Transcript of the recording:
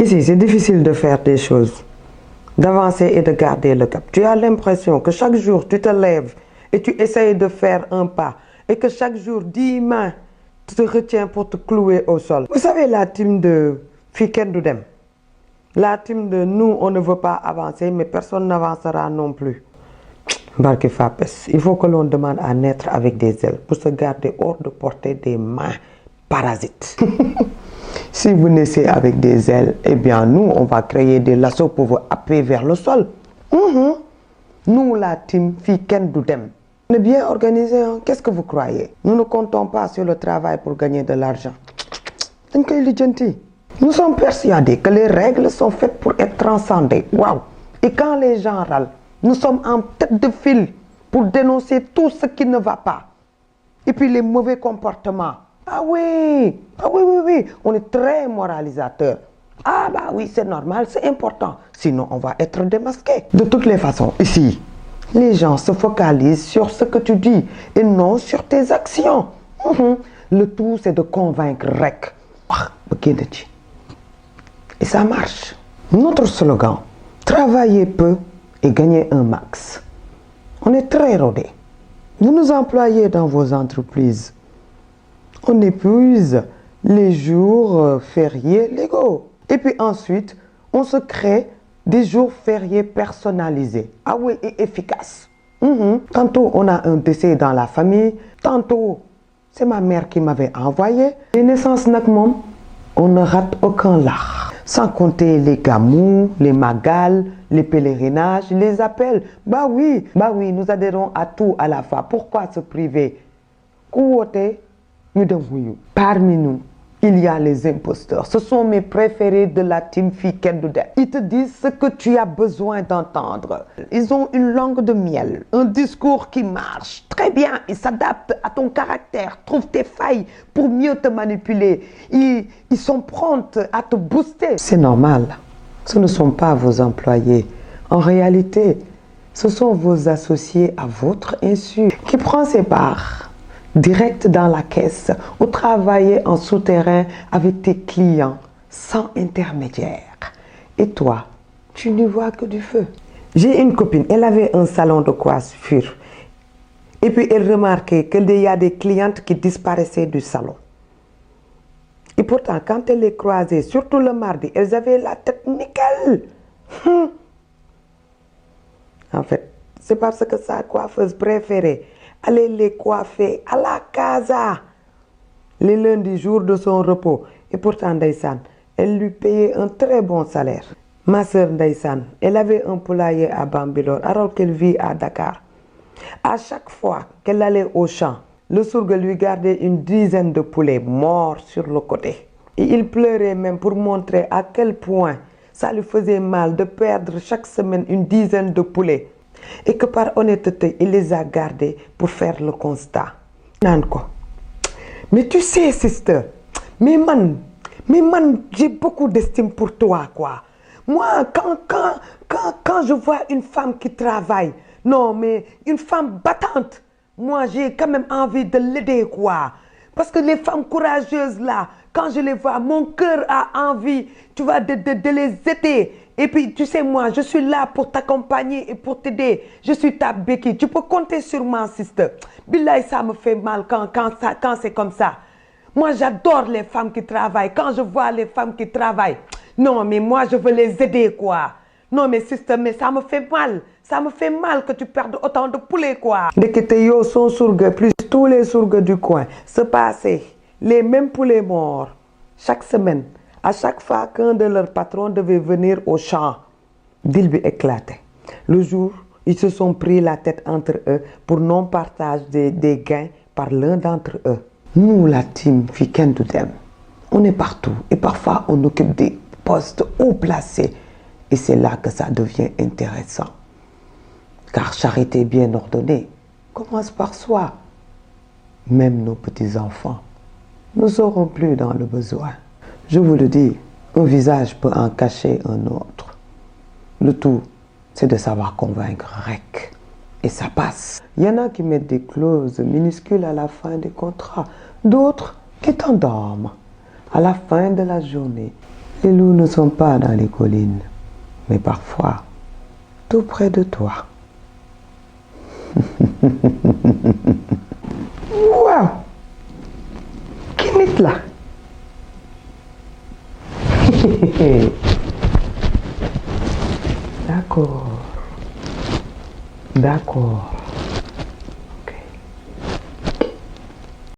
Ici, c'est difficile de faire des choses, d'avancer et de garder le cap. Tu as l'impression que chaque jour, tu te lèves et tu essayes de faire un pas et que chaque jour, 10 mains te retiennent pour te clouer au sol. Vous savez la team de Fiken Doudem, la team de nous, on ne veut pas avancer, mais personne n'avancera non plus. Barke Fapes, il faut que l'on demande à naître avec des ailes pour se garder hors de portée des mains parasites. Si vous naissez avec des ailes, eh bien nous, on va créer des lassos pour vous happer vers le sol. Nous, la team Fiken Doudem, on est bien organisé, hein? Qu'est-ce que vous croyez? Nous ne comptons pas sur le travail pour gagner de l'argent. Nous sommes persuadés que les règles sont faites pour être transcendées. Waouh! Et quand les gens râlent, nous sommes en tête de file pour dénoncer tout ce qui ne va pas. Et puis les mauvais comportements. Ah oui, on est très moralisateur. Ah bah oui, c'est normal, c'est important. Sinon, on va être démasqué. De toutes les façons, ici, les gens se focalisent sur ce que tu dis et non sur tes actions. Le tout, c'est de convaincre Rek. Et ça marche. Notre slogan, travailler peu et gagner un max. On est très rodé. Vous nous employez dans vos entreprises. On épuise les jours fériés légaux. Et puis ensuite, on se crée des jours fériés personnalisés. Ah oui, et efficaces. Tantôt, on a un décès dans la famille. Tantôt, c'est ma mère qui m'avait envoyé. Les naissances, on ne rate aucun lard. Sans compter les gamous, les magales, les pèlerinages, les appels. Bah oui, nous adhérons à tout à la fois. Pourquoi se priver? Parmi nous, il y a les imposteurs. Ce sont mes préférés de la team Fiken Doudem. Ils te disent ce que tu as besoin d'entendre. Ils ont une langue de miel, un discours qui marche très bien. Ils s'adaptent à ton caractère, trouvent tes failles pour mieux te manipuler. Ils sont prompts à te booster. C'est normal. Ce ne sont pas vos employés. En réalité, ce sont vos associés à votre insu qui prend ses parts direct dans la caisse ou travailler en souterrain avec tes clients sans intermédiaire. Et toi, tu n'y vois que du feu. J'ai une copine, elle avait un salon de coiffure. Et puis elle remarquait qu'il y a des clientes qui disparaissaient du salon. Et pourtant, quand elle les croisait, surtout le mardi, elles avaient la tête nickel. En fait, c'est parce que sa coiffeuse préférée allait les coiffer à la casa les lundis, jours de son repos. Et pourtant, Ndaysan, elle lui payait un très bon salaire. Ma sœur Ndaysan, elle avait un poulailler à Bambilor alors qu'elle vit à Dakar. À chaque fois qu'elle allait au champ, le sourd lui gardait une dizaine de poulets morts sur le côté. Et il pleurait même pour montrer à quel point ça lui faisait mal de perdre chaque semaine une dizaine de poulets. Et que par honnêteté, il les a gardés pour faire le constat. Mais tu sais, sister, mais man, j'ai beaucoup d'estime pour toi, quoi. Moi, quand je vois une femme qui travaille, non, mais une femme battante, moi, j'ai quand même envie de l'aider, quoi. Parce que les femmes courageuses, là, quand je les vois, mon cœur a envie, tu vois, de les aider. Et puis, tu sais, moi, je suis là pour t'accompagner et pour t'aider. Je suis ta béquille. Tu peux compter sur moi, sister. Billahi, ça me fait mal quand c'est comme ça. Moi, j'adore les femmes qui travaillent. Quand je vois les femmes qui travaillent, non, mais moi, je veux les aider, quoi. Non, mais sister, mais ça me fait mal. Ça me fait mal que tu perdes autant de poulets, quoi. Dès que tu es son sourgue, plus tous les sourgues du coin, se passaient les mêmes poulets morts chaque semaine. À chaque fois qu'un de leurs patrons devait venir au champ, Dilby éclatait. Le jour, ils se sont pris la tête entre eux pour non-partage des gains par l'un d'entre eux. Nous, la team Fiken Doudem, on est partout et parfois on occupe des postes haut placés. Et c'est là que ça devient intéressant. Car charité bien ordonnée commence par soi. Même nos petits-enfants ne seront plus dans le besoin. Je vous le dis, un visage peut en cacher un autre. Le tout, c'est de savoir convaincre Rek. Et ça passe. Il y en a qui mettent des clauses minuscules à la fin des contrats. D'autres qui t'endorment. À la fin de la journée, Les loups ne sont pas dans les collines, mais parfois tout près de toi. Wow! Qui est là? D'accord. D'accord.